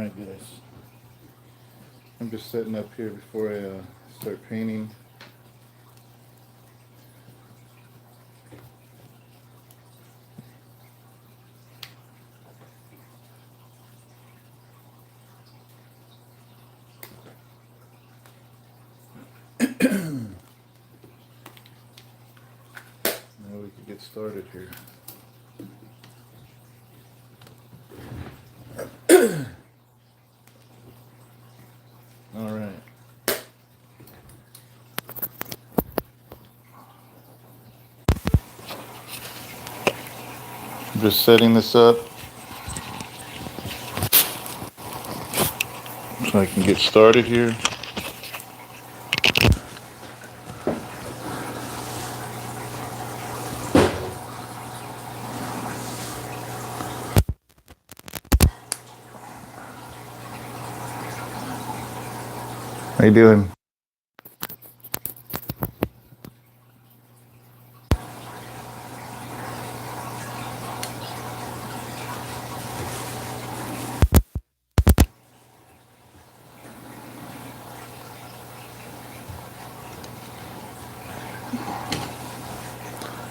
Alright guys, I'm just setting up here before I start painting. Now we can get started here. Alright. I'm just setting this up so I can get started here. How you doing?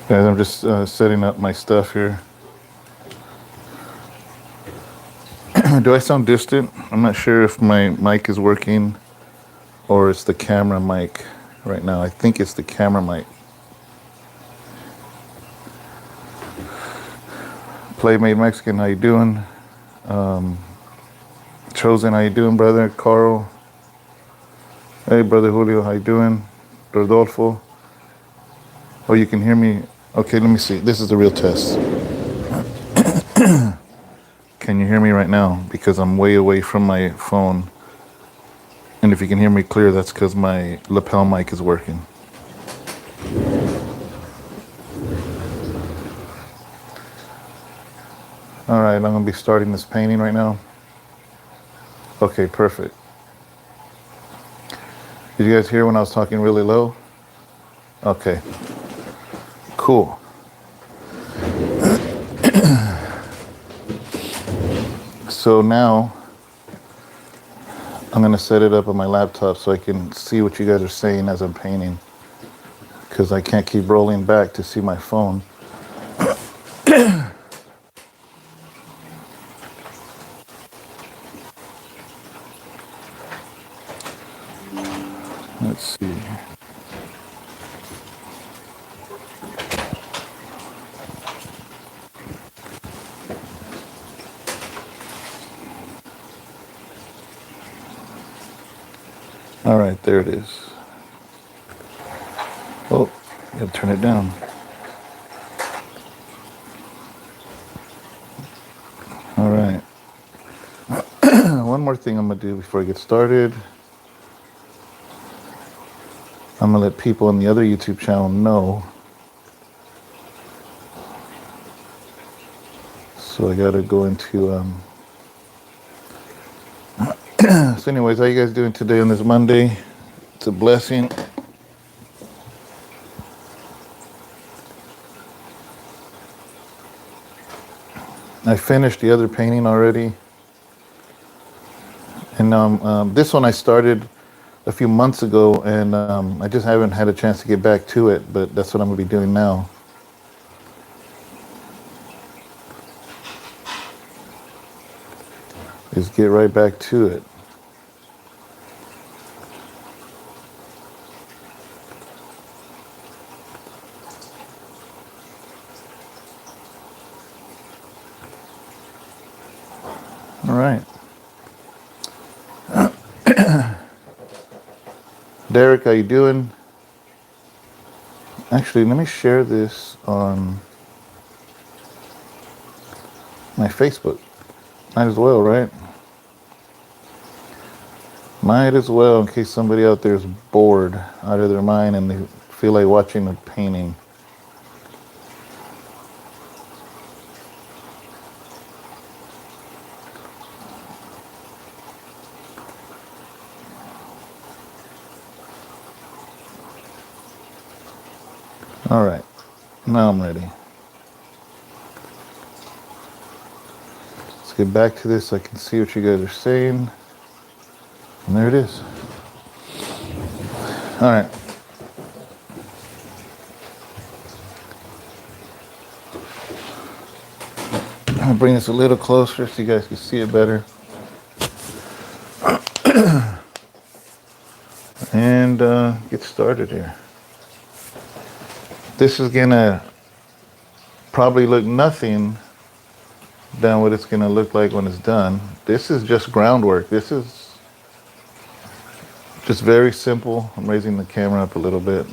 Guys, I'm just setting up my stuff here. Do I sound distant? I'm not sure if my mic is working or it's the camera mic right now. I think it's the camera mic. Playmate Mexican, how you doing? Chosen, how you doing, brother? Carl. Hey, brother Julio, how you doing? Rodolfo. Oh, you can hear me? Okay, let me see. This is the real test. Can you hear me right now? Because I'm way away from my phone. And if you can hear me clear, that's because my lapel mic is working. All right, I'm going to be starting this painting right now. Okay, perfect. Did you guys hear when I was talking really low? Okay, cool. So now I'm going to set it up on my laptop so I can see what you guys are saying as I'm painting, because I can't keep rolling back to see my phone. Let's see. All right, there it is. Oh, you gotta turn it down. All right. One more thing I'm gonna do before I get started. I'm gonna let people on the other YouTube channel know. So I gotta go into so anyways, how you guys doing today on this Monday? It's a blessing. I finished the other painting already. And this one I started a few months ago, and I just haven't had a chance to get back to it, but that's what I'm gonna be doing now. Is get right back to it. All right. Derek, how you doing? Actually, let me share this on my Facebook. Might as well, right? Might as well, in case somebody out there is bored out of their mind and they feel like watching a painting. All right, now I'm ready. Let's get back to this so I can see what you guys are saying. And there it is. All right. I'll bring this a little closer so you guys can see it better. And get started here. This is gonna probably look nothing than what it's gonna look like when it's done. This is just groundwork. This is just very simple. I'm raising the camera up a little bit.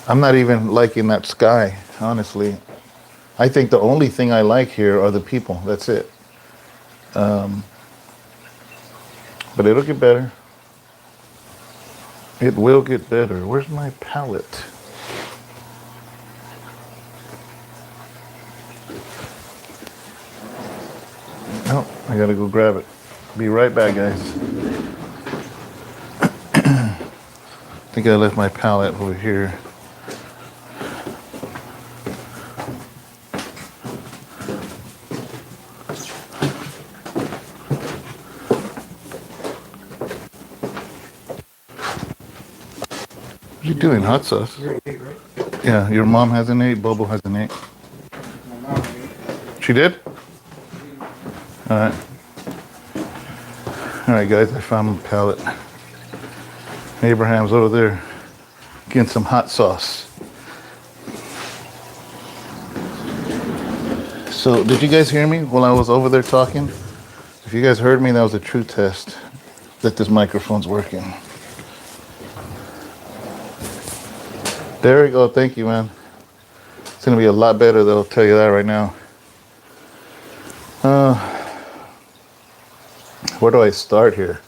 I'm not even liking that sky, honestly. I think the only thing I like here are the people. That's it. But it'll get better. It will get better. Where's my palette? Oh, I gotta go grab it. Be right back, guys. I think I left my palette over here. What are you doing? Hot sauce? You're 8, right? Yeah, your mom has an 8, Bobo has an 8. My mom ate. She did? Alright. Alright guys, I found my palette. Abraham's over there getting some hot sauce. So, did you guys hear me while I was over there talking? If you guys heard me, that was a true test that this microphone's working. There we go. Thank you, man. It's going to be a lot better, though. I'll tell you that right now. Where do I start here?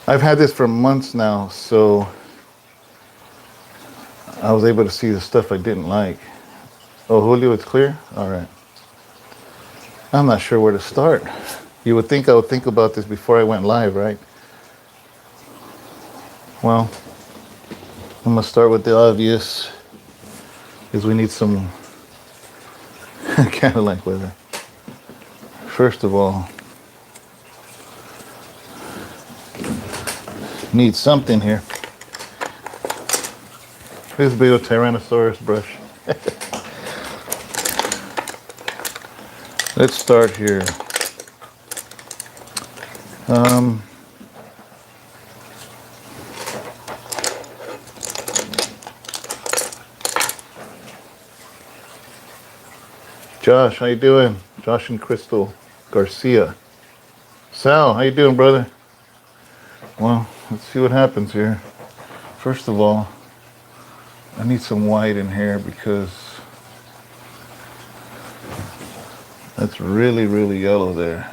I've had this for months now, so I was able to see the stuff I didn't like. Oh, Julio, it's clear? All right. I'm not sure where to start. You would think I would think about this before I went live, right? Well, I'm gonna start with the obvious, because we need some Cadillac weather. First of all, need something here. This big old Tyrannosaurus brush. Let's start here. Josh, how you doing? Josh and Crystal Garcia. Sal, how you doing, brother? Well, let's see what happens here. First of all, I need some white in here because that's really, really yellow there.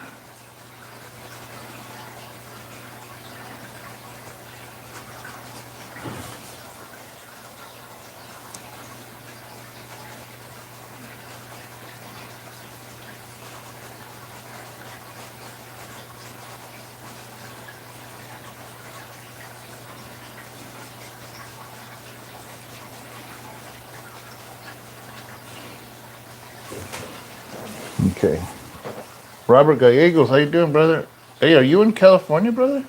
Okay. Robert Gallegos, how you doing, brother? Hey, are you in California, brother?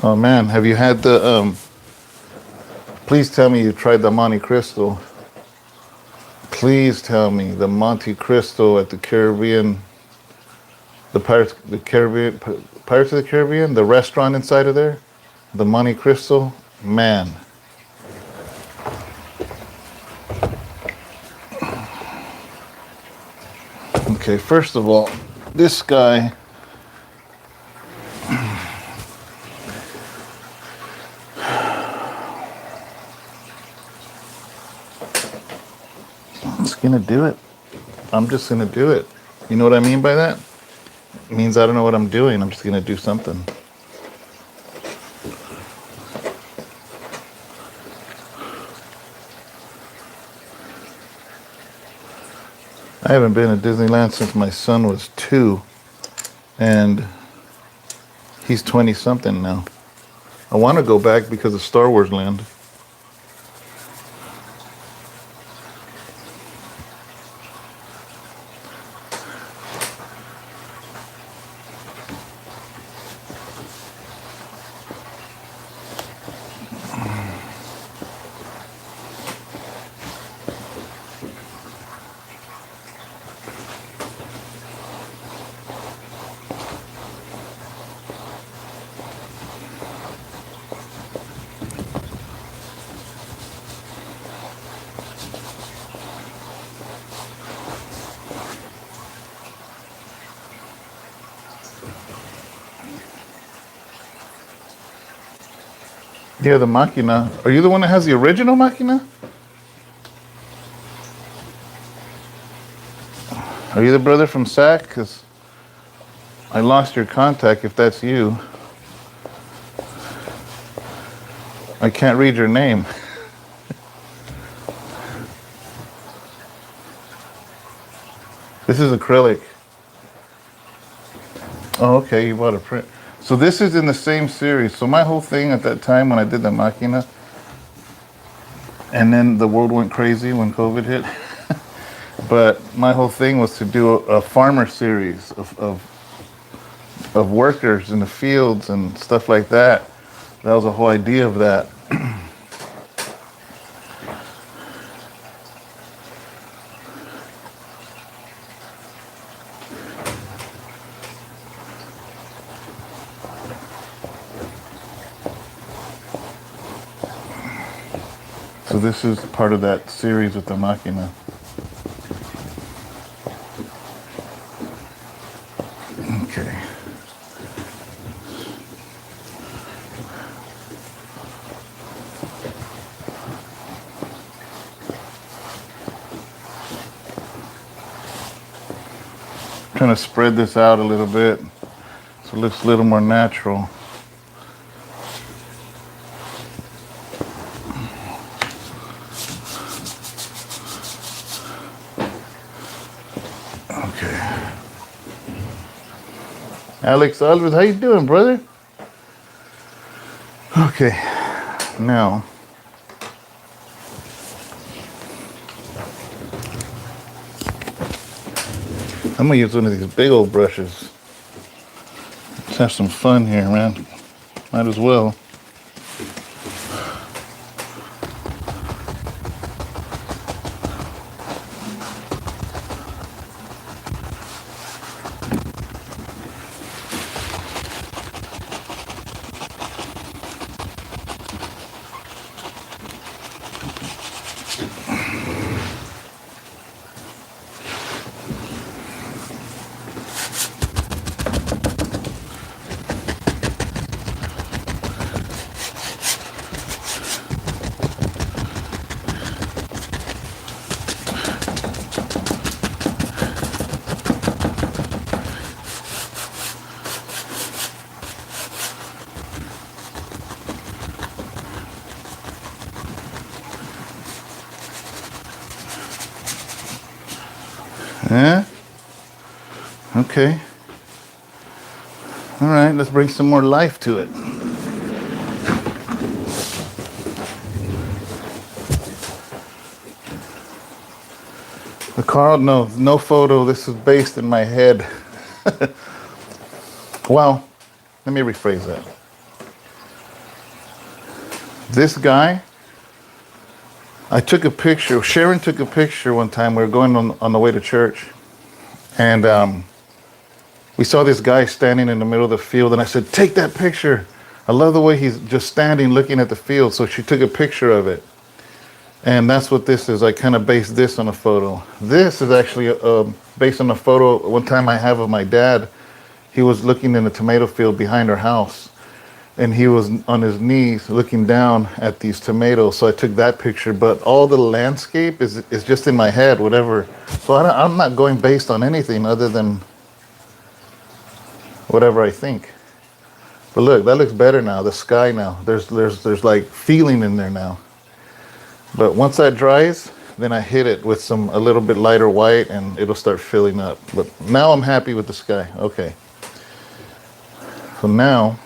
Oh man, have you had the please tell me you tried the Monte Cristo. Please tell me the Monte Cristo at the Caribbean, the Pirates of the Caribbean, the restaurant inside of there, the Monte Cristo, man. Okay, first of all, this guy, I'm just gonna do it. I'm just gonna do it. You know what I mean by that? It means I don't know what I'm doing. I'm just gonna do something. I haven't been to Disneyland since my son was 2, and he's 20 something now. I want to go back because of Star Wars Land. Yeah, the Machina. Are you the one that has the original Machina? Are you the brother from SAC? Because I lost your contact if that's you. I can't read your name. This is acrylic. Oh, okay, you bought a print. So this is in the same series. So my whole thing at that time when I did the Machina, and then the world went crazy when COVID hit. But my whole thing was to do a farmer series of workers in the fields and stuff like that. That was the whole idea of that. So this is part of that series with the Machina. Okay. Trying to spread this out a little bit so it looks a little more natural. Okay. Alex Alves, how you doing, brother? Okay. Now, I'm gonna use one of these big old brushes. Let's have some fun here, man. Might as well. Yeah? Okay. All right, let's bring some more life to it. The Carl, no photo. This is based in my head. Well, let me rephrase that. This guy, I took a picture. Sharon took a picture one time. We were going on the way to church. And we saw this guy standing in the middle of the field. And I said, take that picture. I love the way he's just standing looking at the field. So she took a picture of it. And that's what this is. I kind of based this on a photo. This is actually based on a photo one time I have of my dad. He was looking in the tomato field behind our house. And he was on his knees looking down at these tomatoes. So I took that picture. But all the landscape is just in my head, whatever. So I'm not going based on anything other than whatever I think. But look, that looks better now. The sky now. There's like feeling in there now. But once that dries, then I hit it with a little bit lighter white, and it'll start filling up. But now I'm happy with the sky. Okay. So now,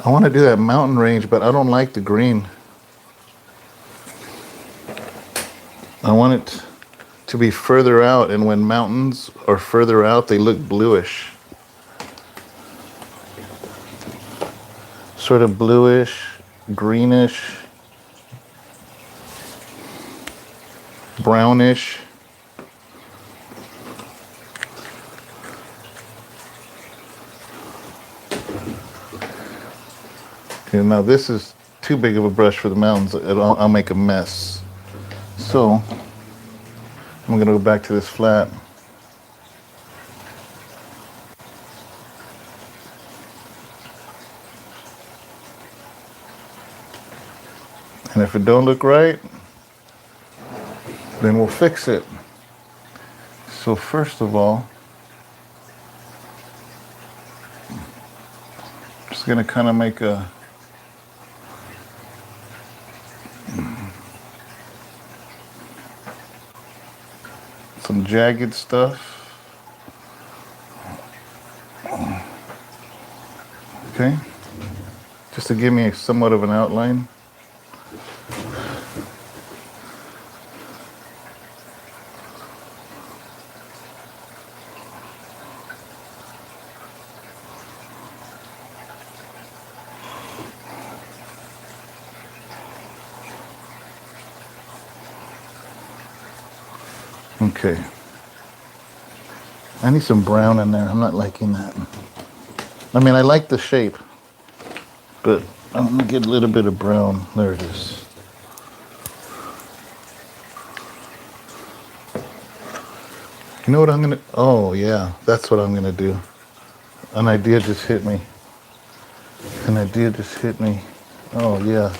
I want to do that mountain range, but I don't like the green. I want it to be further out, and when mountains are further out, they look bluish. Sort of bluish, greenish, brownish. Okay, now this is too big of a brush for the mountains. I'll make a mess. So I'm gonna go back to this flat. And if it don't look right, then we'll fix it. So first of all, just gonna kind of make some jagged stuff. Okay, just to give me somewhat of an outline. Okay. I need some brown in there. I'm not liking that. I mean, I like the shape, but I'm gonna get a little bit of brown. There it is. You know what I'm gonna, oh yeah, that's what I'm gonna do. An idea just hit me. An idea just hit me. Oh yeah.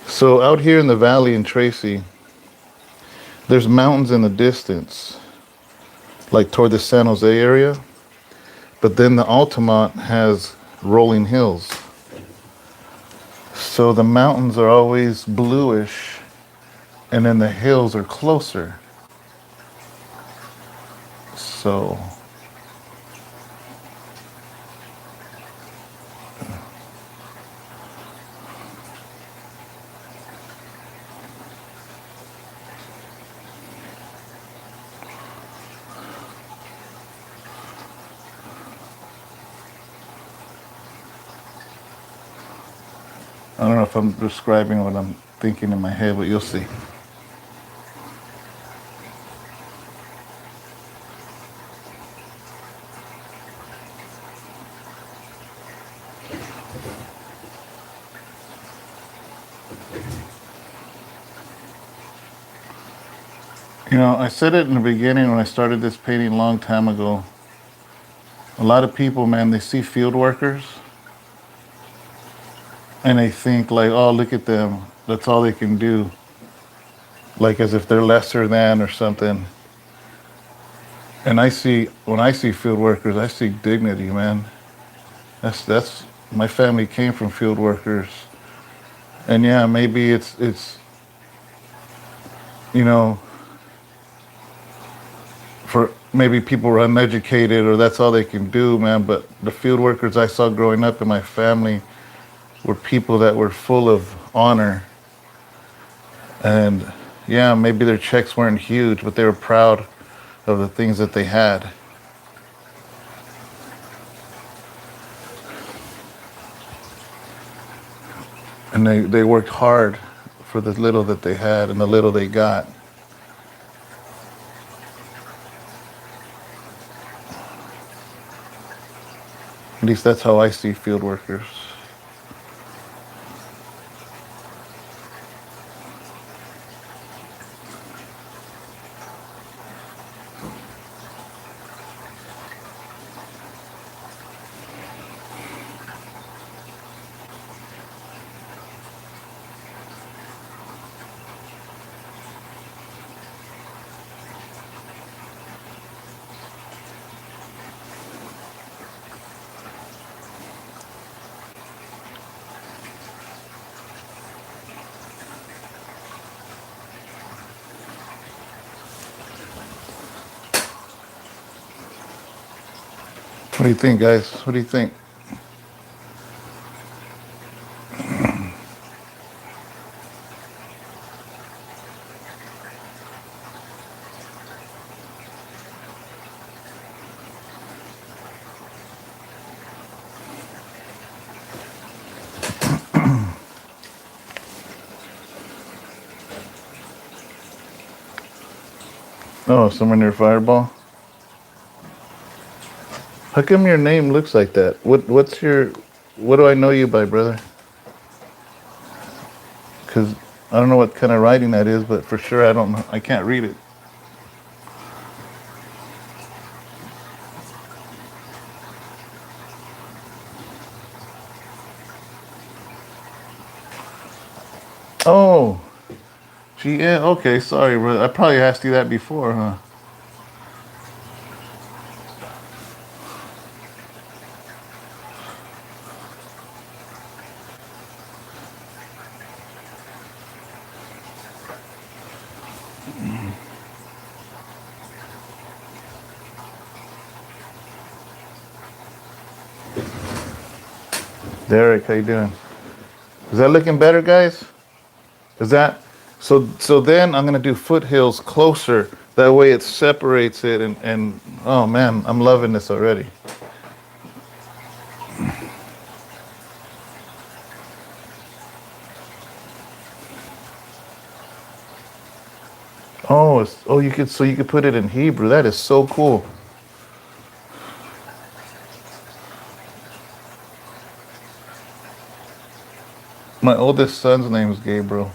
So out here in the valley in Tracy, there's mountains in the distance, like toward the San Jose area, but then the Altamont has rolling hills. So the mountains are always bluish, and then the hills are closer. So I don't know if I'm describing what I'm thinking in my head, but you'll see. You know, I said it in the beginning when I started this painting a long time ago. A lot of people, man, they see field workers and they think like, oh, look at them. That's all they can do. Like as if they're lesser than or something. And when I see field workers, I see dignity, man. That's my family came from field workers. And yeah, maybe it's you know, for maybe people are uneducated or that's all they can do, man. But the field workers I saw growing up in my family were people that were full of honor. And yeah, maybe their checks weren't huge, but they were proud of the things that they had. And they worked hard for the little that they had and the little they got. At least that's how I see field workers. What do you think, guys? What do you think? Oh, somewhere near Fireball. How come your name looks like that? What's your what do I know you by, brother? Because I don't know what kind of writing that is, but for sure I don't know. I can't read it. Oh, GN. Okay, sorry, brother. I probably asked you that before, huh? Derek, how you doing? Is that looking better, guys? Is that so? Then I'm gonna do foothills closer. That way it separates it, and oh man, I'm loving this already. Oh, you could so you could put it in Hebrew. That is so cool. My oldest son's name is Gabriel.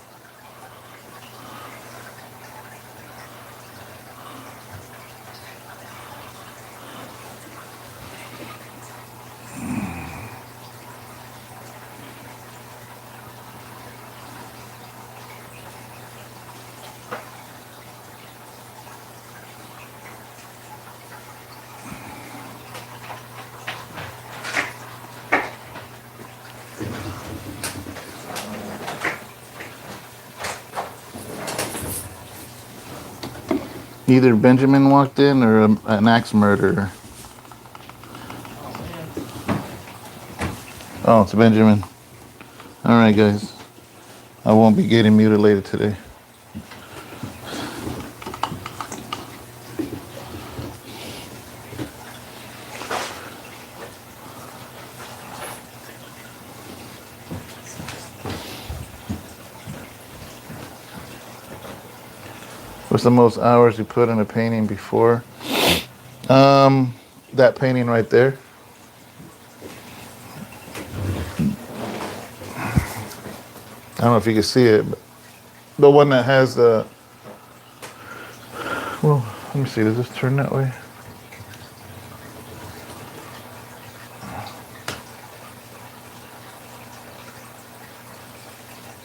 Either Benjamin walked in or an axe murderer. Oh man. Oh, it's Benjamin. All right, guys. I won't be getting mutilated today. What's the most hours you put in a painting before? That painting right there. I don't know if you can see it, but the one that has the. Well, let me see. Does this turn that way?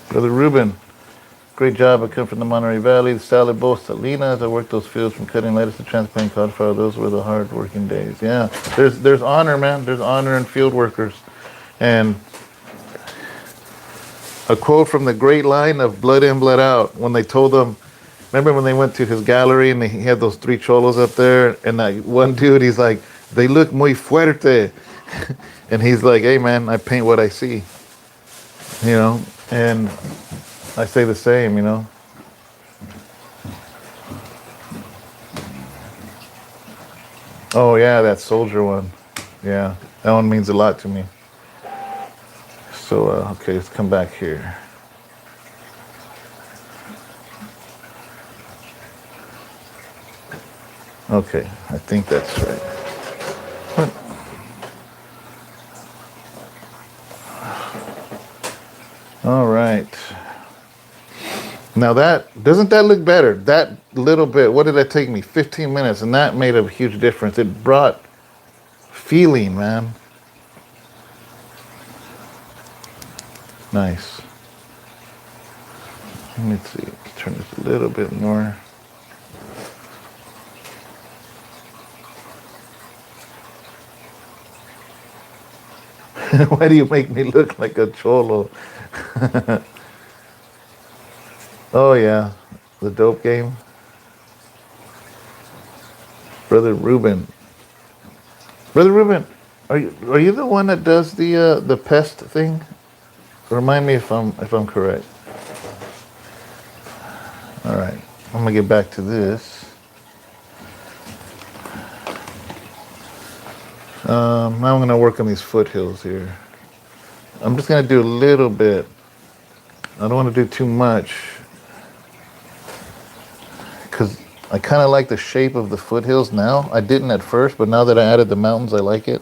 Brother Ruben, great job. I come from the Monterey Valley, the salad bowl, Salinas. I worked those fields from cutting lettuce to transplanting cauliflower. Those were the hard working days. Yeah, there's honor, man. There's honor in field workers. And a quote from the great line of Blood In, Blood Out, when they told them, remember when they went to his gallery and he had those three cholos up there, and that one dude, he's like, they look muy fuerte. And he's like, hey man, I paint what I see, you know, and I say the same, you know. Oh yeah, that soldier one. Yeah, that one means a lot to me. So, okay, let's come back here. Okay, I think that's right. What? All right. Now doesn't that look better? That little bit, what did that take me? 15 minutes, and that made a huge difference. It brought feeling, man. Nice. Let me see. Turn this a little bit more. Why do you make me look like a cholo? Oh yeah, the dope game. Brother Ruben. Brother Ruben, are you the one that does the pest thing? Remind me if I'm correct. All right, I'm gonna get back to this. Now I'm gonna work on these foothills here. I'm just gonna do a little bit. I don't want to do too much because I kind of like the shape of the foothills now. I didn't at first, but now that I added the mountains, I like it.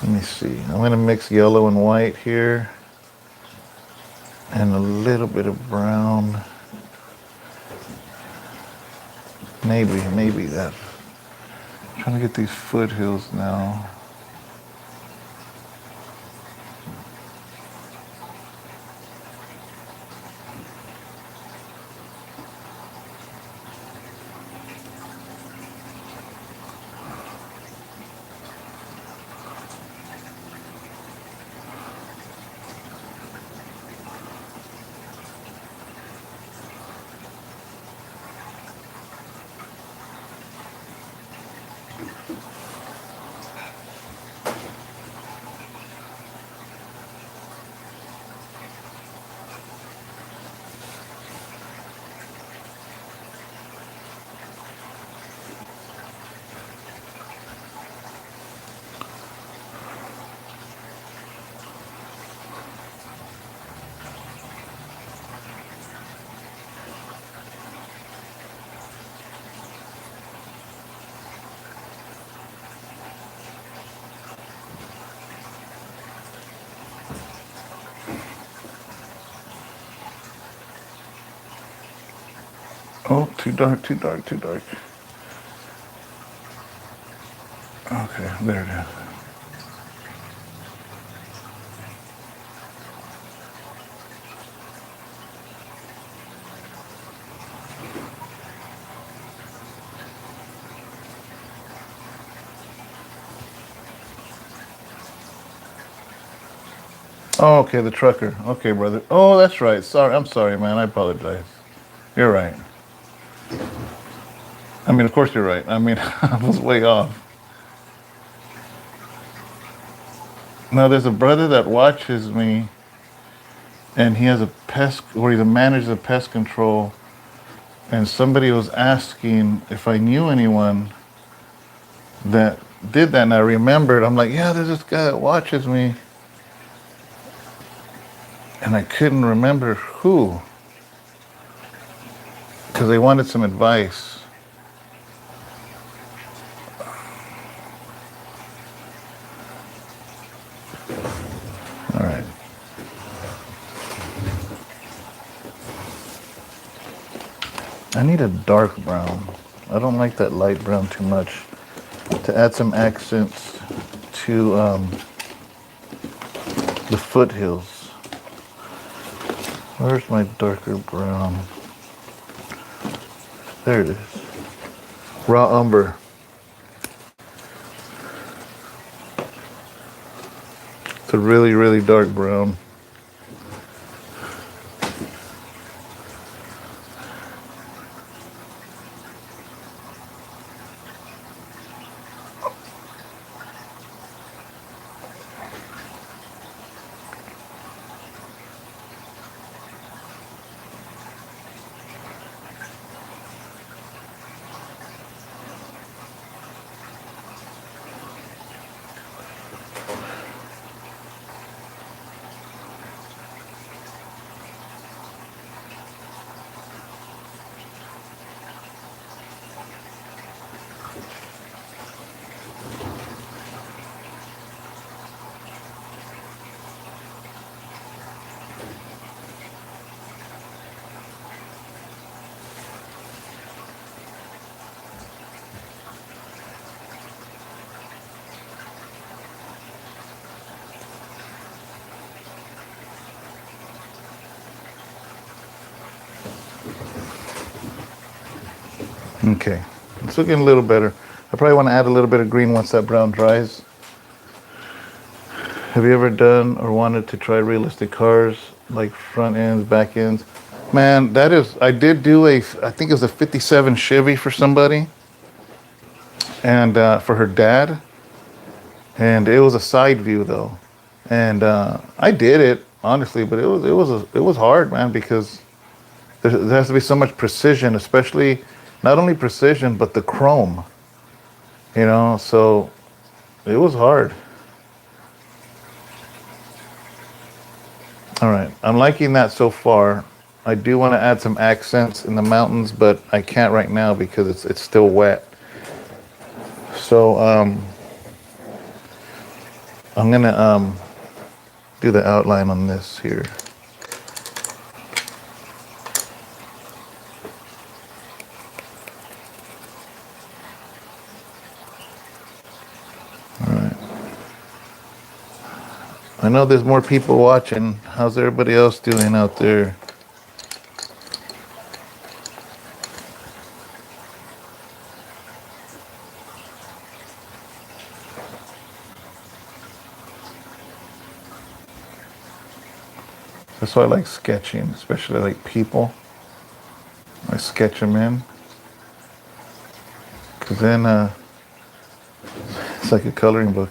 Let me see. I'm gonna mix yellow and white here, and a little bit of brown. Maybe that. I'm trying to get these foothills now. Oh, too dark, too dark, too dark. Okay, there it is. Oh, okay, the trucker. Okay, brother. Oh, that's right. Sorry, I'm sorry, man. I apologize. You're right. I mean, of course you're right. I mean, I was way off. Now, there's a brother that watches me, and he has a pest, or he's a manager of pest control, and somebody was asking if I knew anyone that did that, and I remembered. I'm like, yeah, there's this guy that watches me, and I couldn't remember who, because they wanted some advice. All right. I need a dark brown. I don't like that light brown too much. To add some accents to the foothills. Where's my darker brown? There it is. Raw umber. It's a really, really dark brown. Okay, it's looking a little better. I probably want to add a little bit of green once that brown dries. Have you ever done or wanted to try realistic cars, like front ends, back ends? Man, that is, I did do I think it was a 57 Chevy for somebody, and for her dad, and it was a side view though, and I did it honestly, but it was hard, man, because there has to be so much precision, especially not only precision but the chrome, So it was hard. All right, I'm liking that so far. I do want to add some accents in the mountains, but I can't right now because it's still wet. So I'm gonna do the outline on this here. All right. I know there's more people watching. How's everybody else doing out there? That's why I like sketching, especially like people. I sketch them in, because then it's like a coloring book.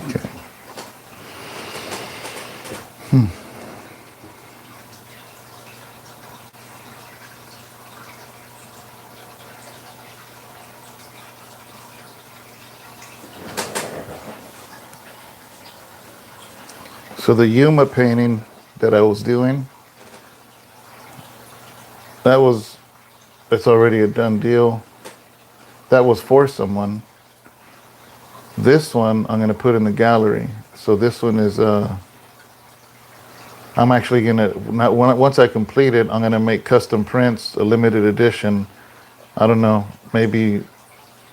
Okay. So the Yuma painting that I was doing, that was, it's already a done deal. That was for someone. This one I'm gonna put in the gallery. So this one is I'm actually gonna once I complete it, I'm gonna make custom prints, a limited edition. I don't know, maybe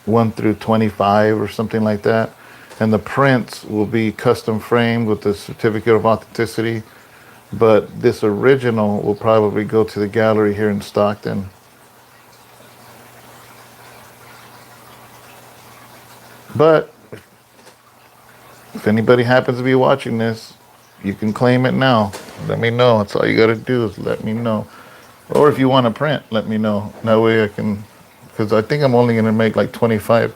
1 through 25 or something like that. And the prints will be custom framed with the certificate of authenticity. But this original will probably go to the gallery here in Stockton. But if anybody happens to be watching this, you can claim it now. Let me know. That's all you got to do is let me know. Or if you want to print, let me know. That way I can, because I think I'm only going to make like 25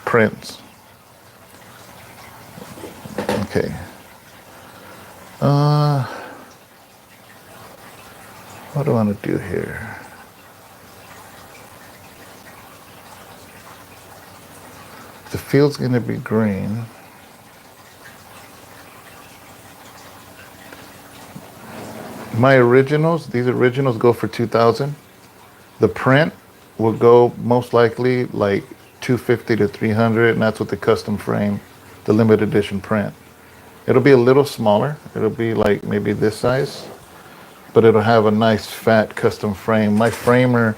prints. Okay. What do I want to do here? The field's going to be green. My originals, these originals go for 2,000. The print will go most likely like 250 to 300, and that's with the custom frame, the limited edition print. It'll be a little smaller. It'll be like maybe this size, but it'll have a nice fat custom frame. My framer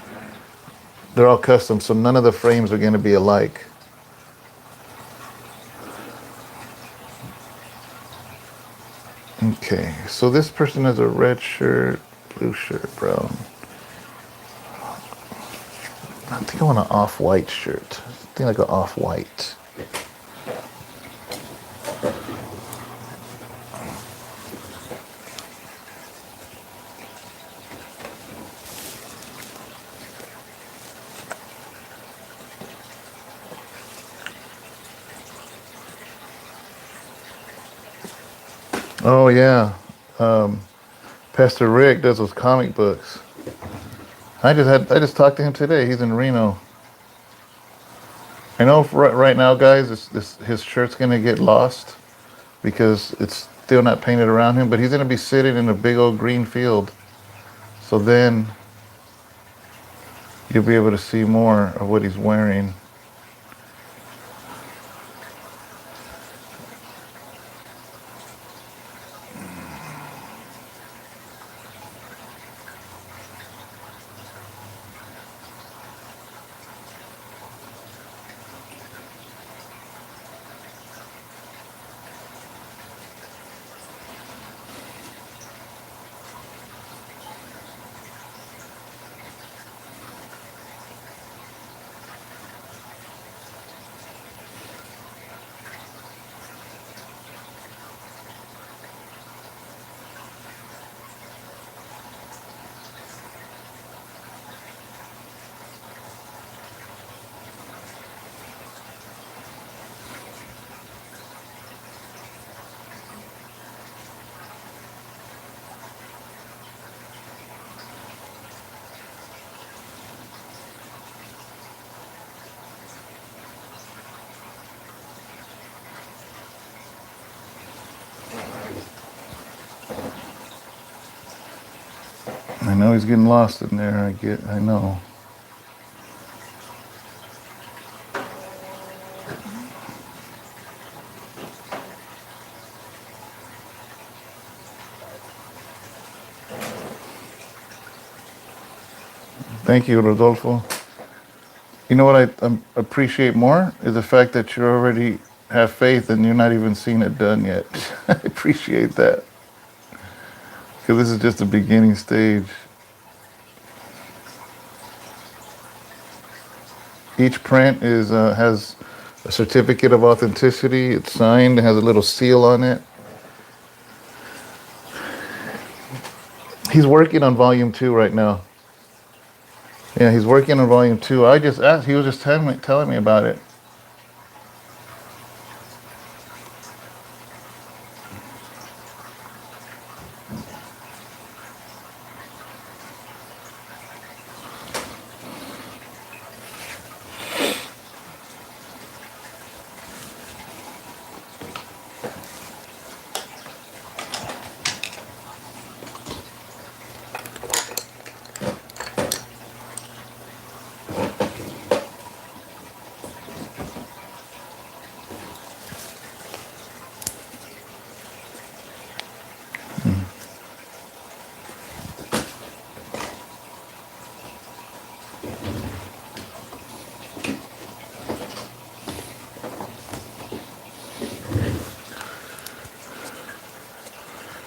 They're all custom, so none of the frames are going to be alike. Okay, so this person has a red shirt, blue shirt, brown. I think I want an off-white shirt. I think like an off-white. Oh yeah, Pastor Rick does those comic books. I just talked to him today. He's in Reno. I know right now, guys, his shirt's gonna get lost because it's still not painted around him. But he's gonna be sitting in a big old green field. So then you'll be able to see more of what he's wearing. I know he's getting lost in there. I know. Thank you, Rodolfo. You know what I appreciate more is the fact that you already have faith and you're not even seeing it done yet. I appreciate that because this is just the beginning stage. Each print is has a certificate of authenticity. It's signed. It has a little seal on it. He's working on volume 2 right now. Yeah, he's working on volume 2. I just asked. He was just telling me about it.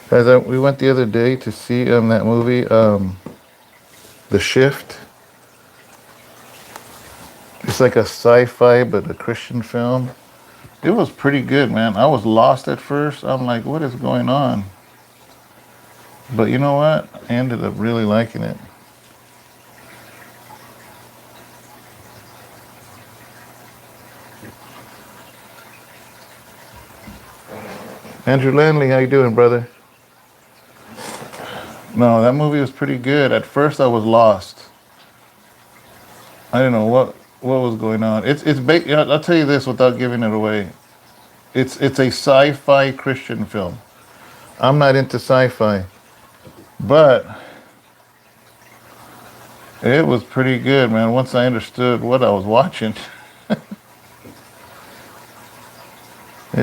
Guys, we went the other day to see that movie, The Shift. It's like a sci-fi but a Christian film. It was pretty good, man. I was lost at first. I'm like, what is going on? But you know what? I ended up really liking it. Andrew Landley, how you doing, brother? No, that movie was pretty good. At first, I was lost. I didn't know what was going on. I'll tell you this without giving it away. It's a sci-fi Christian film. I'm not into sci-fi, but it was pretty good, man. Once I understood what I was watching, it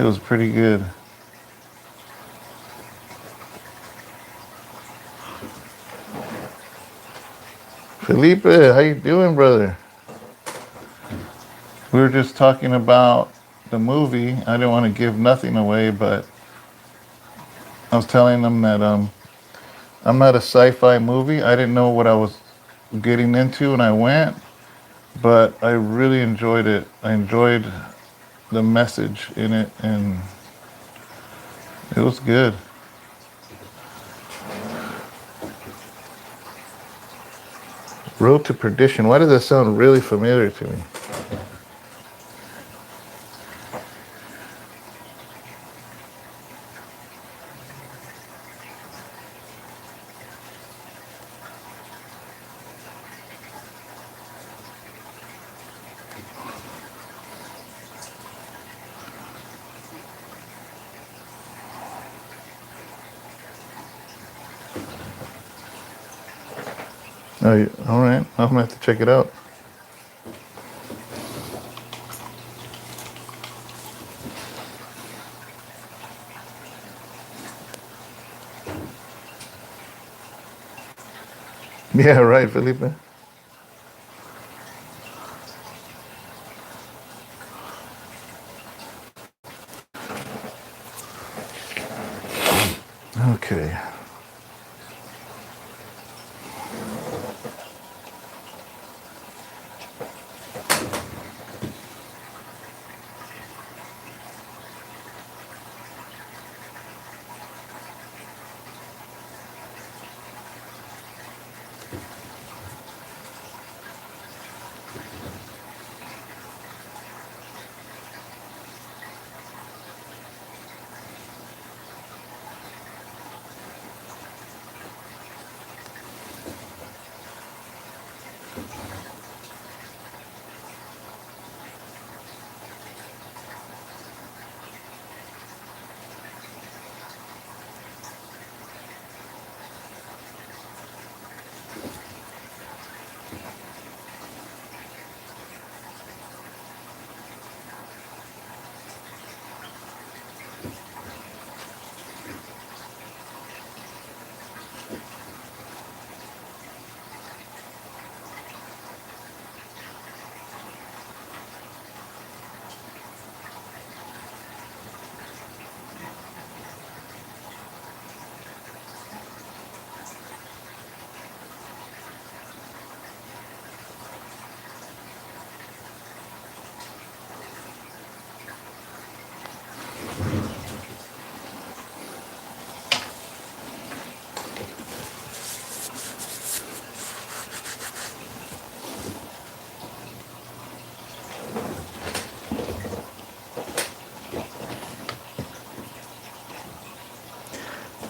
was pretty good. Felipe, how you doing, brother? We were just talking about the movie. I didn't want to give nothing away, but I was telling them that I'm not a sci-fi movie. I didn't know what I was getting into when I went, but I really enjoyed it. I enjoyed the message in it, and it was good. Road to Perdition. Why does that sound really familiar to me? Oh, all right. I'm gonna have to check it out. Yeah, right, Felipe. Okay.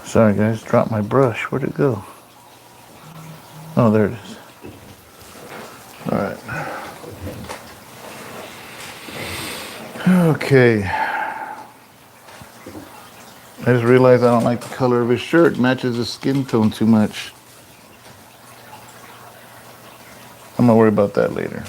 Sorry, guys. Dropped my brush. Where'd it go? Oh, there it is. All right. Okay. I just realized I don't like the color of his shirt. It matches his skin tone too much. I'm gonna worry about that later.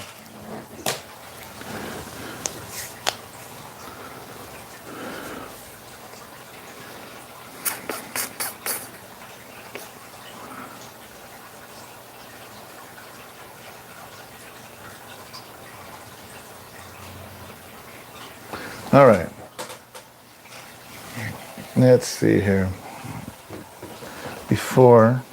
All right. Let's see here. Before,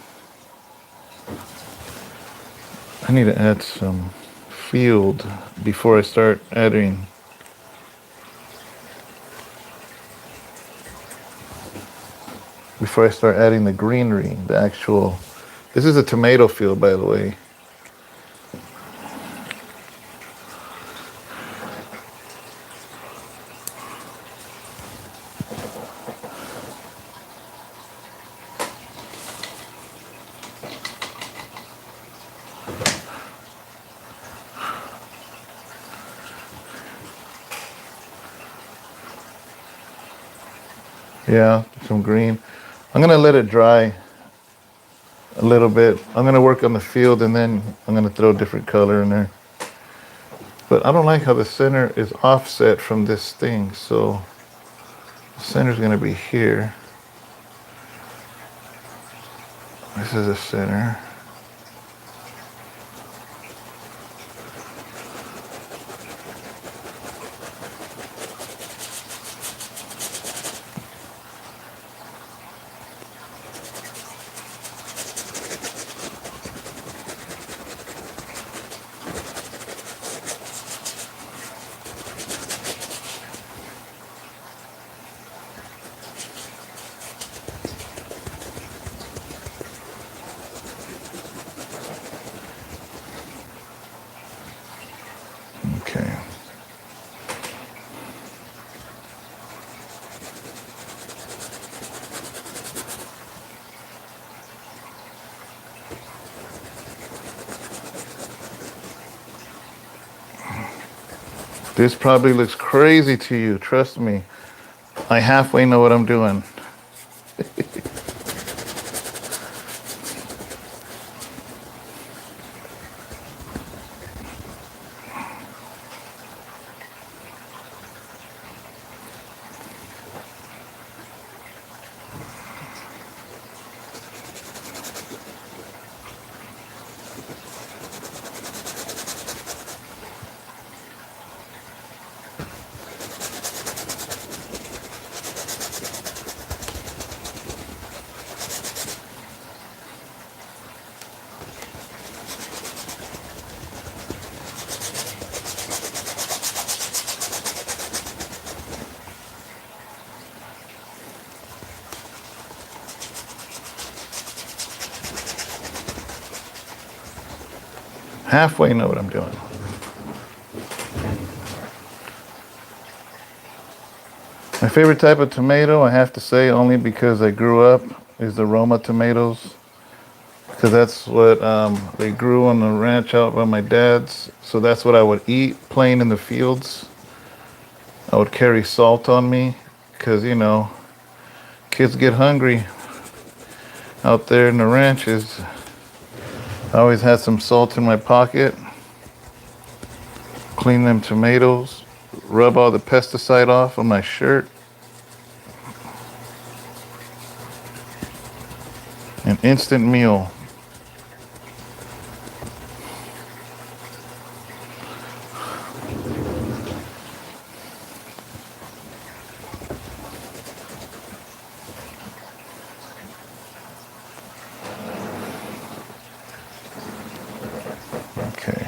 I need to add some field before I start adding. Before I start adding the greenery, the actual. This is a tomato field, by the way. Yeah, some green. I'm gonna let it dry a little bit. I'm gonna work on the field and then I'm gonna throw a different color in there. But I don't like how the center is offset from this thing, so the center's gonna be here. This is the center. This probably looks crazy to you. Trust me. I halfway know what I'm doing. Halfway know what I'm doing. My favorite type of tomato, I have to say, only because I grew up, is the Roma tomatoes. Because that's what they grew on the ranch out by my dad's. So that's what I would eat playing in the fields. I would carry salt on me because, kids get hungry out there in the ranches. I always had some salt in my pocket. Clean them tomatoes. Rub all the pesticide off of my shirt. An instant meal. Okay.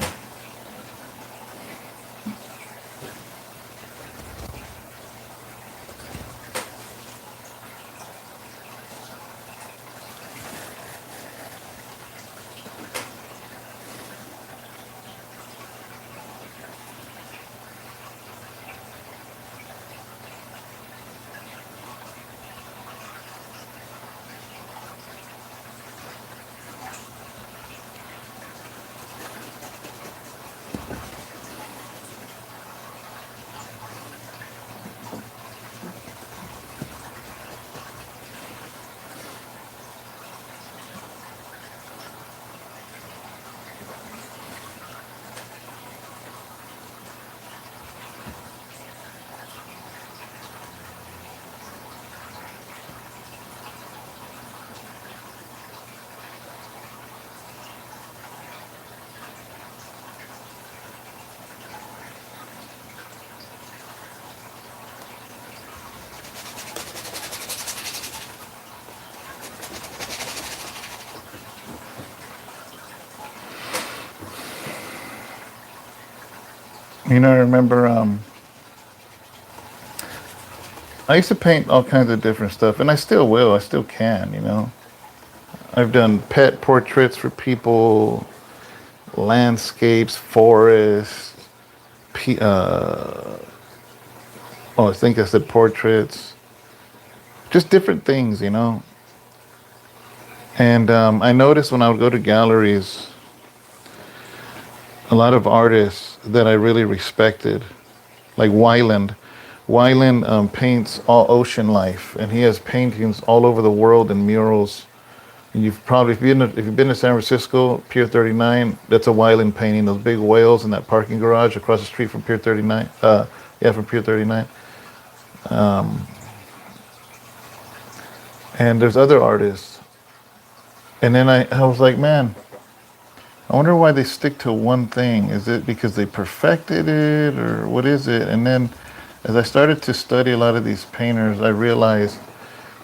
I remember I used to paint all kinds of different stuff, and I still will. I still can. I've done pet portraits for people, landscapes, forests, oh, I think I said portraits, just different things. And I noticed when I would go to galleries, a lot of artists that I really respected, like Wyland. Wyland paints all ocean life, and he has paintings all over the world and murals. You've probably, if you've been to San Francisco, Pier 39, that's a Wyland painting. Those big whales in that parking garage across the street from Pier 39. Yeah, from Pier 39. And there's other artists. And then I was like, man, I wonder why they stick to one thing. Is it because they perfected it, or what is it? And then as I started to study a lot of these painters, I realized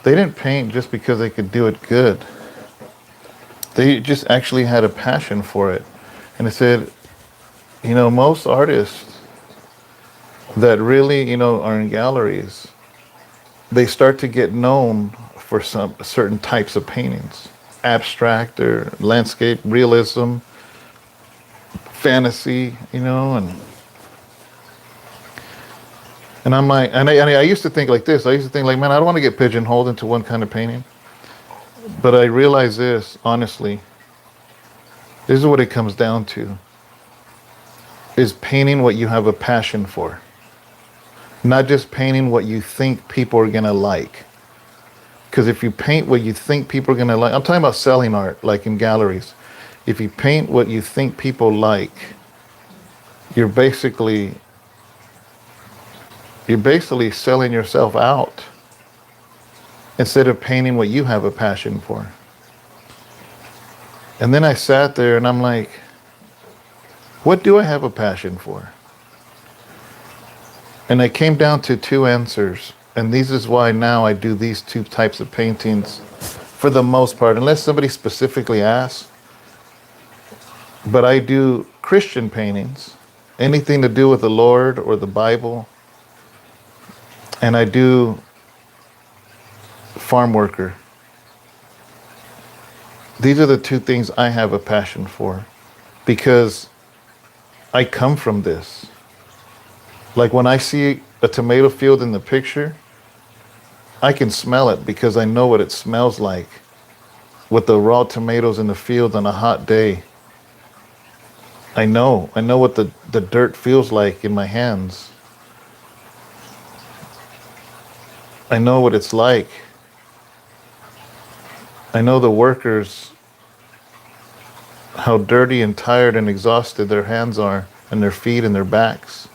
they didn't paint just because they could do it good. They just actually had a passion for it. And I said, most artists that really, are in galleries, they start to get known for some certain types of paintings, abstract or landscape, realism, fantasy, and I'm like, and I used to think like this. I used to think like, man, I don't want to get pigeonholed into one kind of painting. But I realize this, honestly, this is what it comes down to. is painting what you have a passion for. Not just painting what you think people are going to like. Because if you paint what you think people are going to like, I'm talking about selling art, like in galleries. If you paint what you think people like, you're basically selling yourself out instead of painting what you have a passion for. And then I sat there and I'm like, what do I have a passion for? And I came down to two answers. And this is why now I do these two types of paintings for the most part, unless somebody specifically asks. But I do Christian paintings, anything to do with the Lord or the Bible. And I do farm worker. These are the two things I have a passion for because I come from this. Like when I see a tomato field in the picture, I can smell it because I know what it smells like with the raw tomatoes in the field on a hot day. I know what the dirt feels like in my hands. I know what it's like. I know the workers, how dirty and tired and exhausted their hands are and their feet and their backs.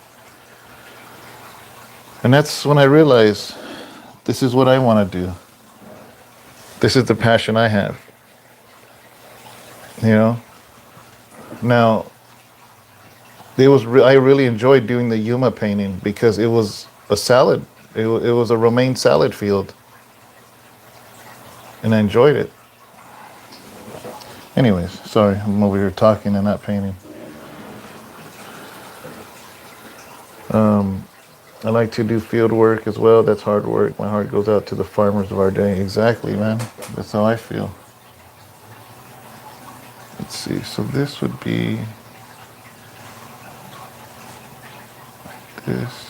And that's when I realized this is what I want to do. This is the passion I have. You know? Now, I really enjoyed doing the Yuma painting because it was a salad. It was a romaine salad field. And I enjoyed it. Anyways, sorry, I'm over here talking and not painting. I like to do field work as well. That's hard work. My heart goes out to the farmers of our day. Exactly, man. That's how I feel. Let's see. So this would be this.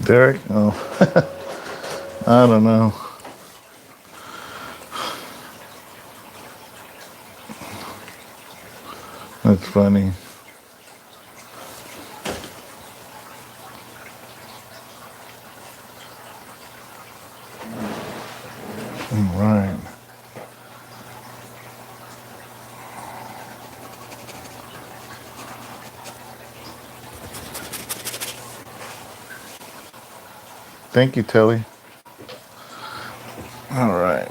Derek? Oh, I don't know. That's funny. All right. Thank you, Telly. All right.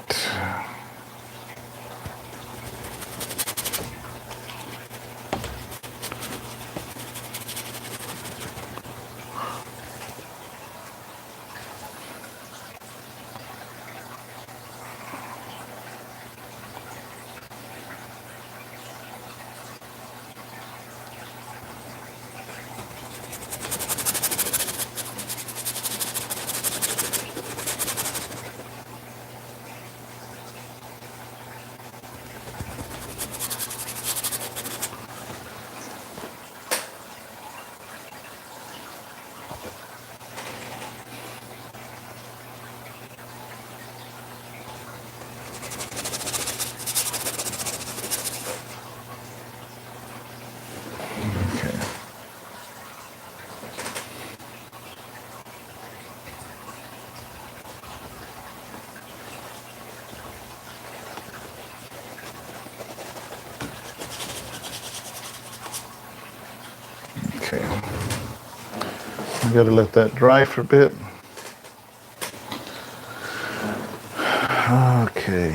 You gotta let that dry for a bit. Okay.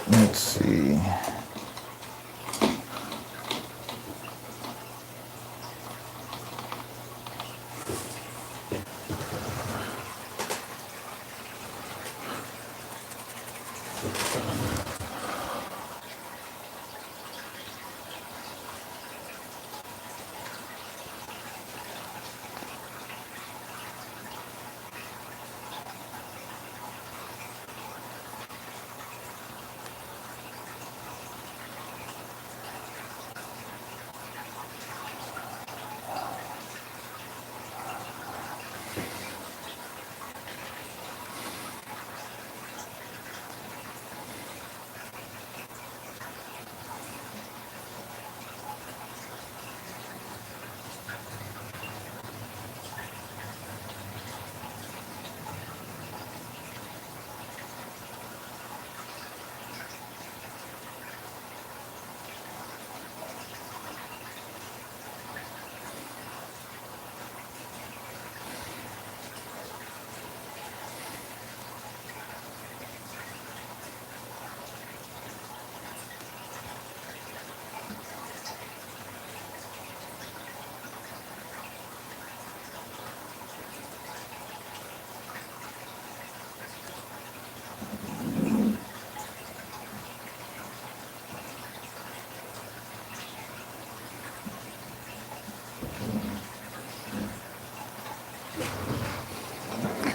Let's see.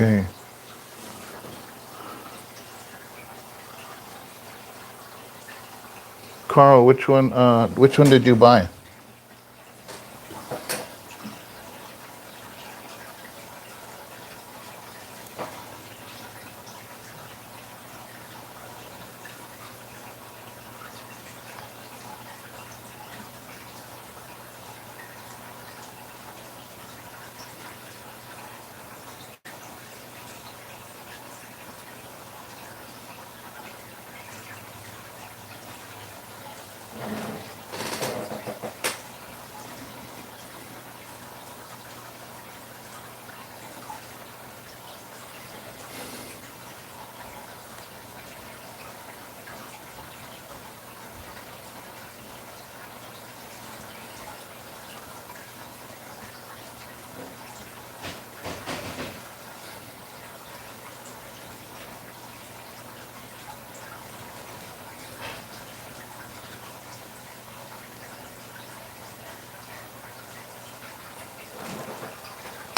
Okay. Carl, which one did you buy?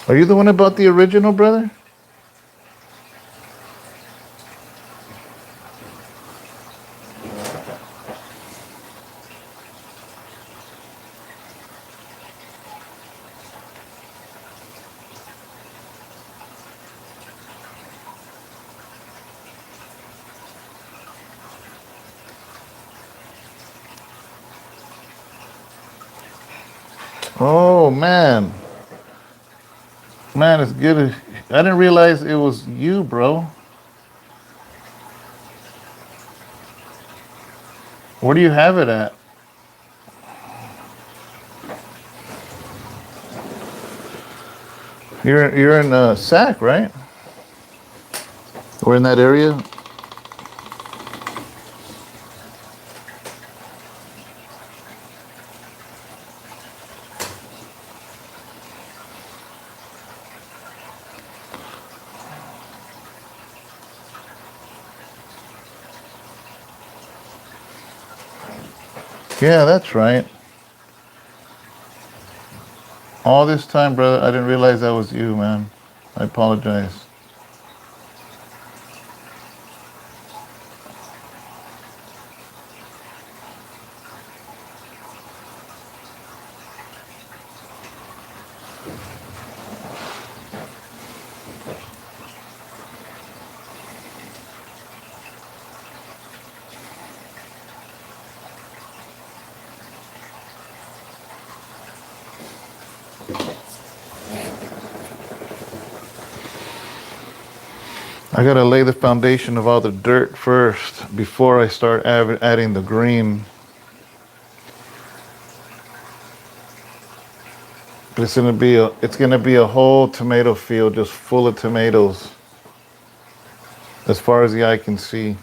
Are you the one about the original, brother? Oh man, man, it's good. I didn't realize it was you, bro. Where do you have it at? You're in Sac, right? We're in that area. Yeah, that's right. All this time, brother, I didn't realize that was you, man. I apologize. I gotta lay the foundation of all the dirt first before I start adding the green. But it's gonna be a whole tomato field just full of tomatoes as far as the eye can see.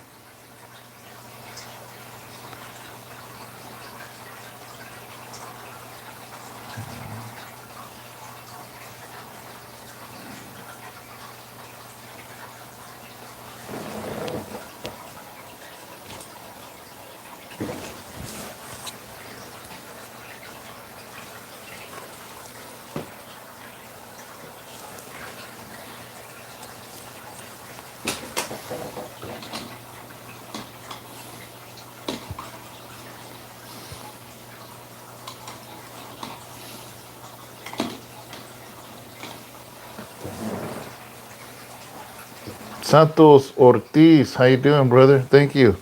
Santos Ortiz, how you doing, brother? Thank you.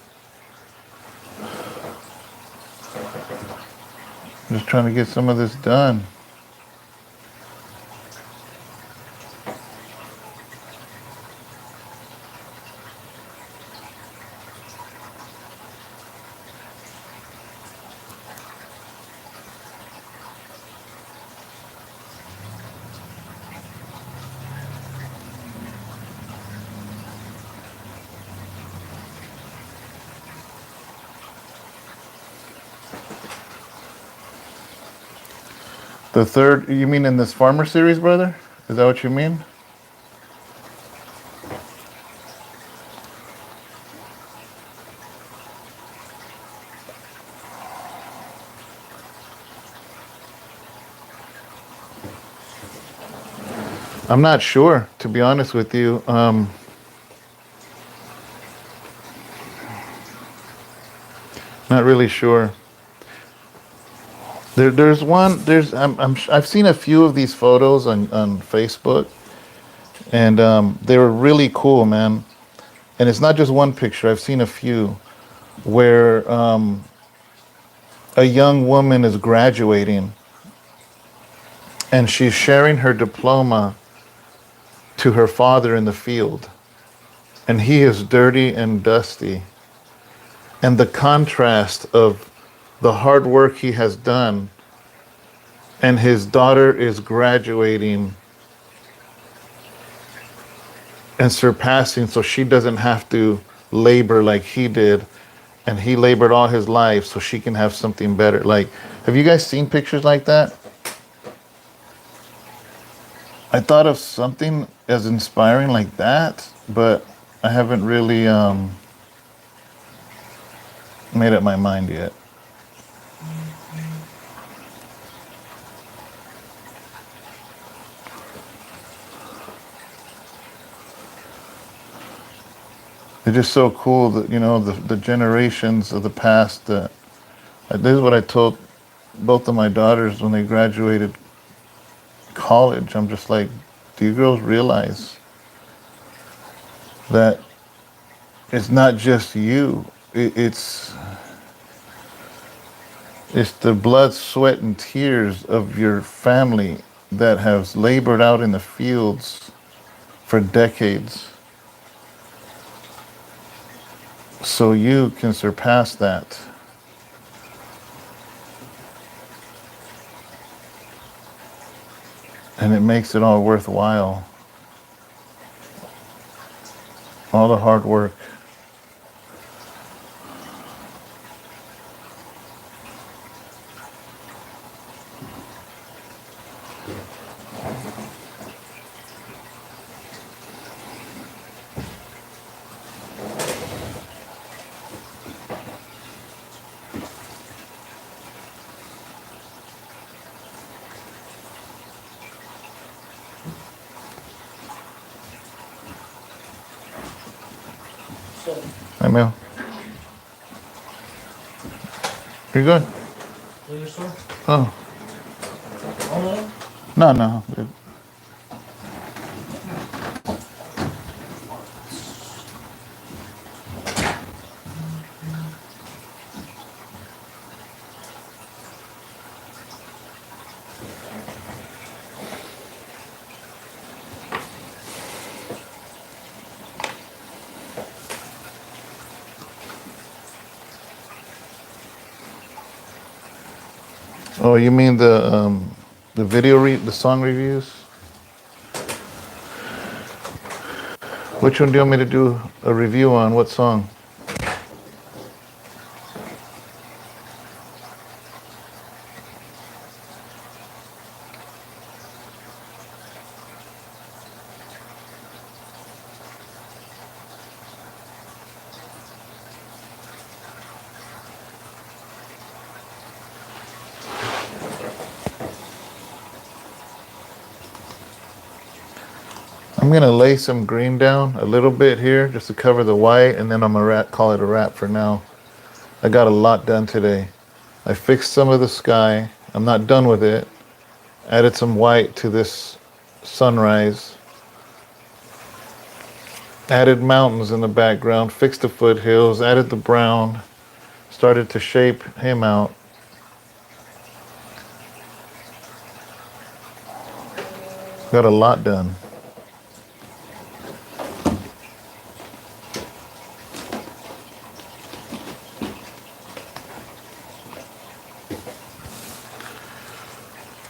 Just trying to get some of this done. The third, you mean in this farmer series, brother? Is that what you mean? I'm not sure, to be honest with you. Not really sure. There's one. I've seen a few of these photos on Facebook, and they were really cool, man. And it's not just one picture. I've seen a few where a young woman is graduating, and she's sharing her diploma to her father in the field, and he is dirty and dusty. And the contrast of the hard work he has done, and his daughter is graduating and surpassing, so she doesn't have to labor like he did, and he labored all his life so she can have something better. Like, have you guys seen pictures like that? I thought of something as inspiring like that, but I haven't really made up my mind yet. It's just so cool that, the generations of the past. This is what I told both of my daughters when they graduated college. I'm just like, do you girls realize that it's not just you? It's the blood, sweat, and tears of your family that has labored out in the fields for decades, so you can surpass that. And it makes it all worthwhile. All the hard work. So, Hi, Mel. You're good. where your store? Oh, Oh, no, no. Oh, you mean the the song reviews? Which one do you want me to do a review on? What song? I'm gonna lay some green down a little bit here just to cover the white, and then I'm gonna call it a wrap for now. I got a lot done today. I fixed some of the sky. I'm not done with it. Added some white to this sunrise. Added mountains in the background. Fixed the foothills. Added the brown. Started to shape him out. Got a lot done.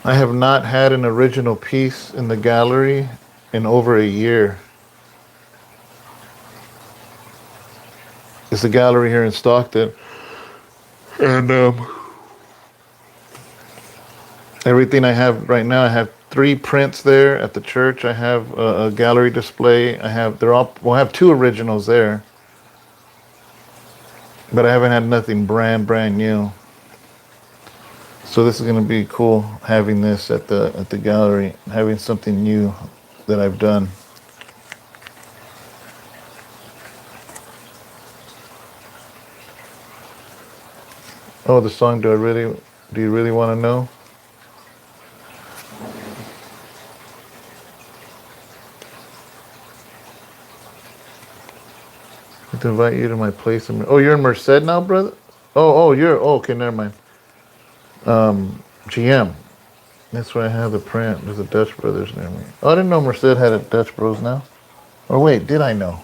I have not had an original piece in the gallery in over a year. It's a gallery here in Stockton. And everything I have right now, I have 3 prints there at the church. I have a gallery display. We'll have 2 originals there. But I haven't had nothing brand new. So this is going to be cool having this at the gallery, having something new that I've done. Oh, the song, do you really want to know? I have to invite you to my place. Oh, you're in Merced now, brother? Okay, never mind. GM. That's where I have the print. There's a Dutch Brothers near me. Oh, I didn't know Merced had a Dutch Bros now. Or wait, did I know?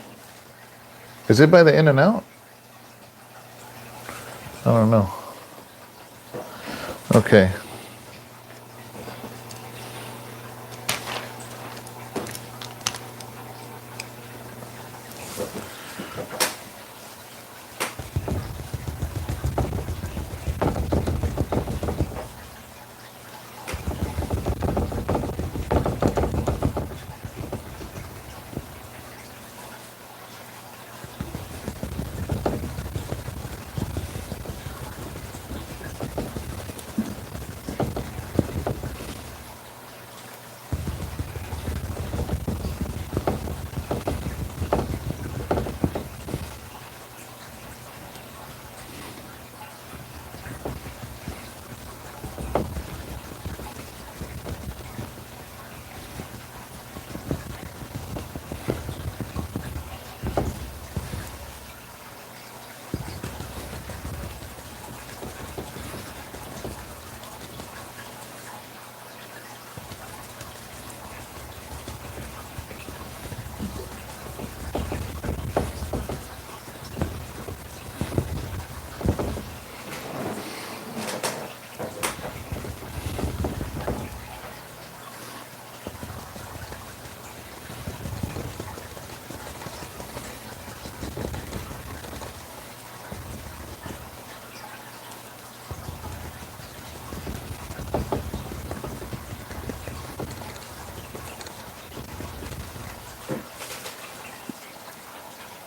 Is it by the In and Out? I don't know. Okay.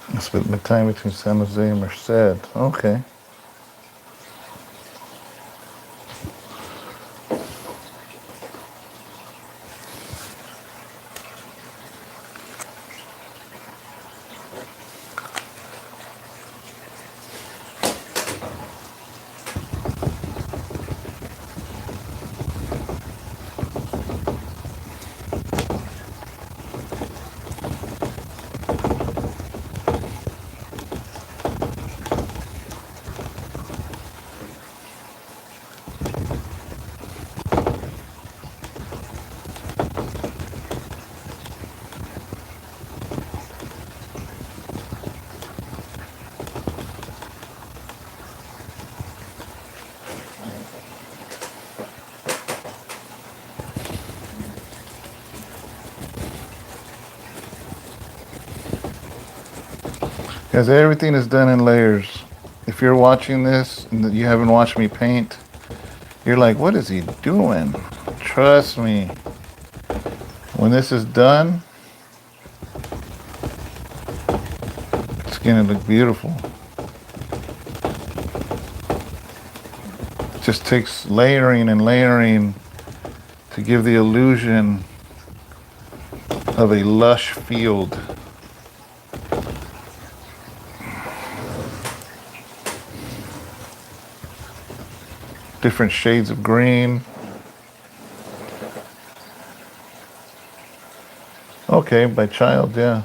I spent my time between San Jose and Merced. Okay. Because everything is done in layers. If you're watching this and you haven't watched me paint, you're like, what is he doing? Trust me. When this is done, it's gonna look beautiful. It just takes layering and layering to give the illusion of a lush field. Different shades of green. Okay, by child, yeah.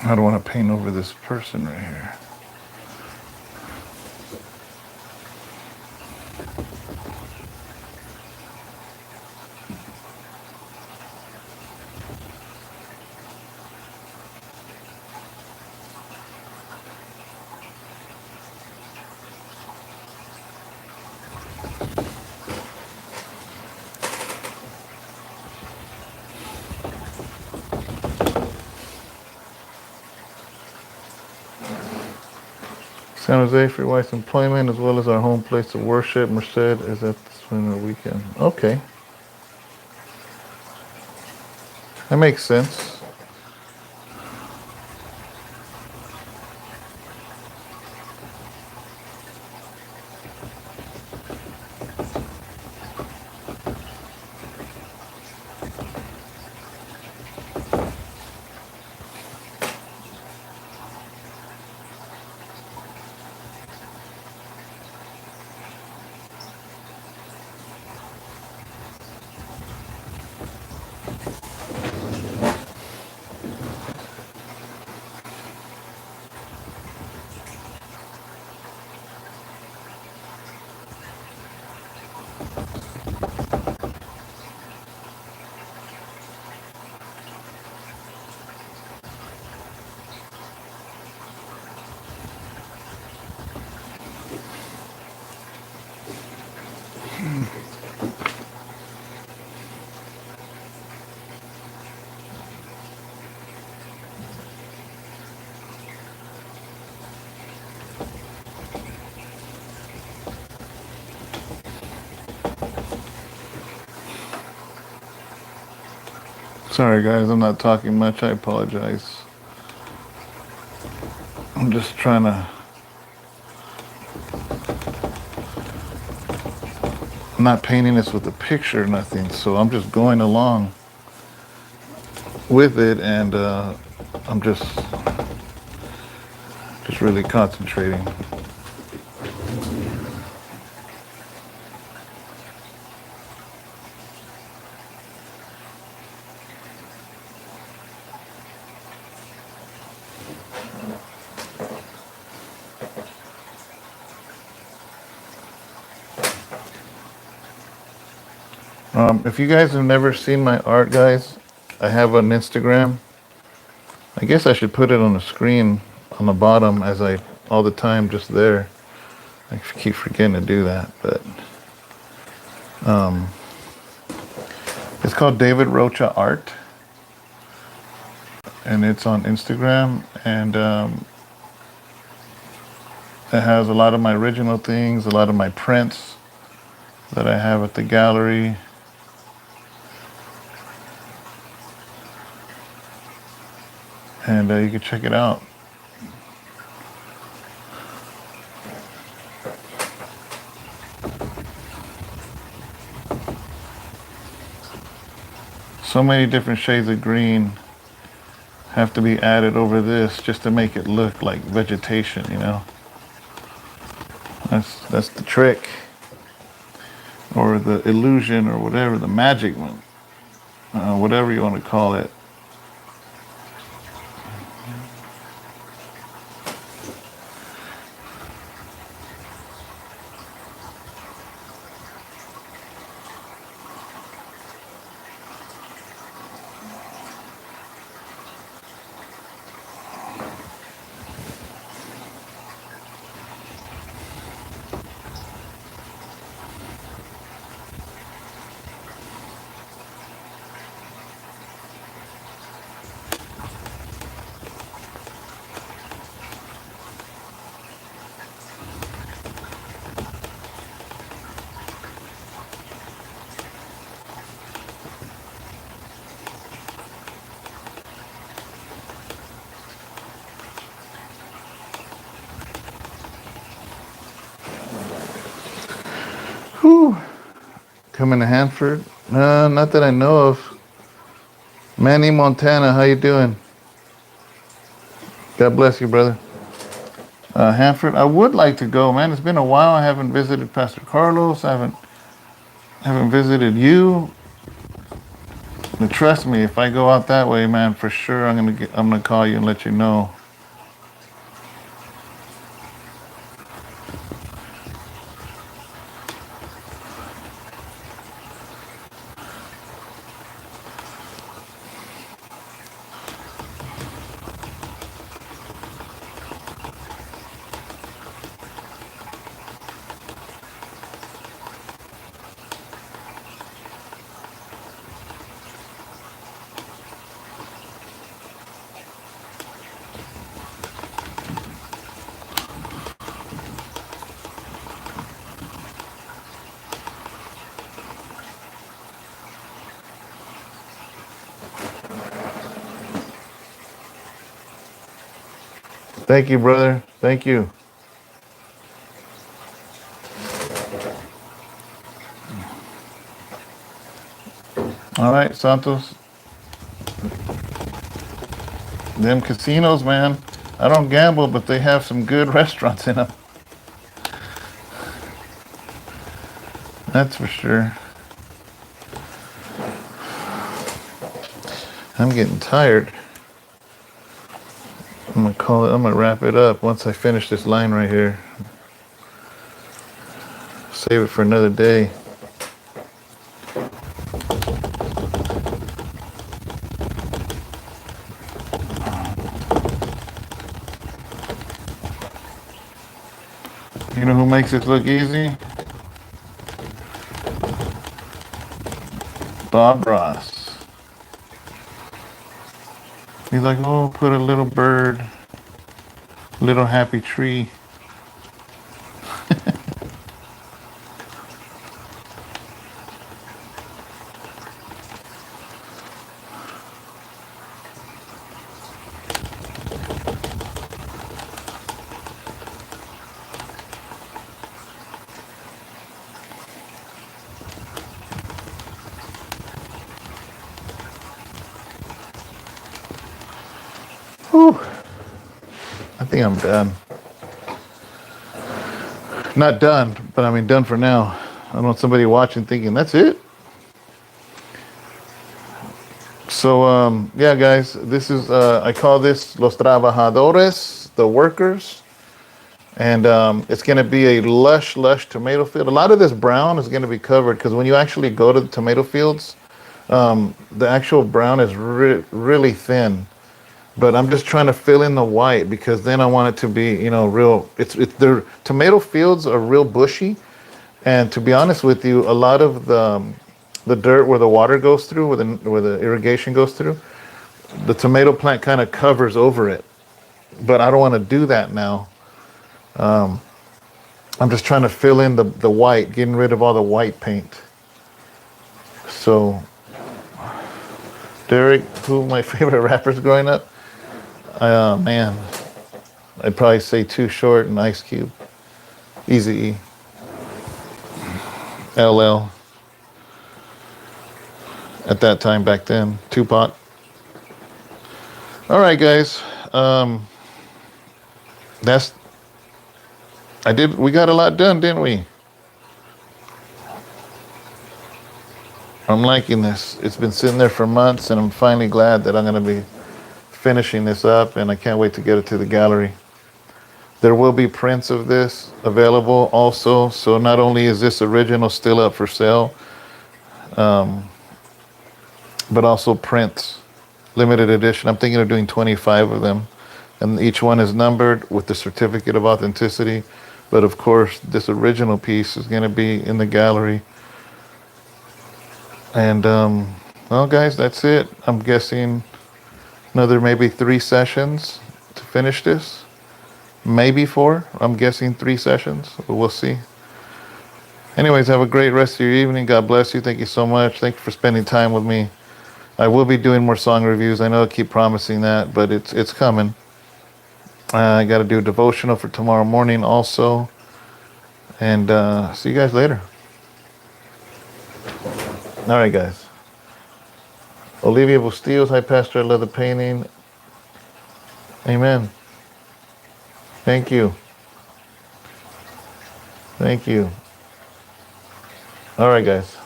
I don't want to paint over this person right here. San Jose for your wife's employment as well as our home place of worship. Merced is at the swinger weekend. Okay. That makes sense. Sorry guys, I'm not talking much. I apologize. I'm just trying to... I'm not painting this with a picture or nothing, so I'm just going along with it, and I'm just really concentrating. If you guys have never seen my art, guys, I have an Instagram. I guess I should put it on the screen on the bottom as I all the time, just there. I keep forgetting to do that, but it's called David Rocha Art, and it's on Instagram, and it has a lot of my original things, a lot of my prints that I have at the gallery. And you can check it out. So many different shades of green have to be added over this just to make it look like vegetation, you know. That's the trick, or the illusion, or whatever, the magic one, whatever you want to call it. Whew. Coming to Hanford? Not that I know of. Manny Montana, how you doing? God bless you, brother. Hanford, I would like to go, man. It's been a while. I haven't visited Pastor Carlos. I haven't visited you. And trust me, if I go out that way, man, for sure I'm gonna call you and let you know. Thank you, brother. Thank you. All right, Santos. Them casinos, man. I don't gamble, but they have some good restaurants in them. That's for sure. I'm getting tired. I'm gonna wrap it up once I finish this line right here. Save it for another day. You know who makes it look easy? Bob Ross. He's like, oh, put a little bird, little happy tree. Whew. I think I'm done. Not done, but I mean done for now. I don't want somebody watching thinking that's it. So yeah, guys, this is I call this Los Trabajadores, the workers, and it's going to be a lush tomato field. A lot of this brown is going to be covered because when you actually go to the tomato fields, the actual brown is really thin. But I'm just trying to fill in the white because then I want it to be, real. It's the tomato fields are real bushy, and to be honest with you, a lot of the dirt where the water goes through, where the irrigation goes through, the tomato plant kind of covers over it. But I don't want to do that now. I'm just trying to fill in the white, getting rid of all the white paint. So, Derek, who my favorite rappers growing up, man, I'd probably say Too Short and Ice Cube, Easy E, LL. At that time back then, Tupac. All right, guys. That's I did. We got a lot done, didn't we? I'm liking this. It's been sitting there for months, and I'm finally glad that I'm going to be finishing this up, and I can't wait to get it to the gallery. There will be prints of this available also. So not only is this original still up for sale, but also prints, limited edition. I'm thinking of doing 25 of them, and each one is numbered with the certificate of authenticity. But of course, this original piece is going to be in the gallery. And well, guys, that's it. I'm guessing another maybe 3 sessions to finish this. Maybe 4. I'm guessing 3 sessions, but we'll see. Anyways, have a great rest of your evening. God bless you. Thank you so much. Thank you for spending time with me. I will be doing more song reviews. I know I keep promising that, but it's coming. I got to do a devotional for tomorrow morning also. And see you guys later. All right, guys. Olivia Bustillos, hi, Pastor. I love the painting. Amen. Thank you. Thank you. All right, guys.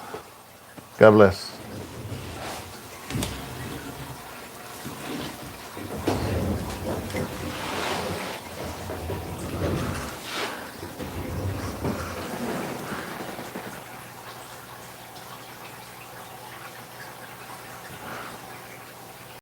God bless.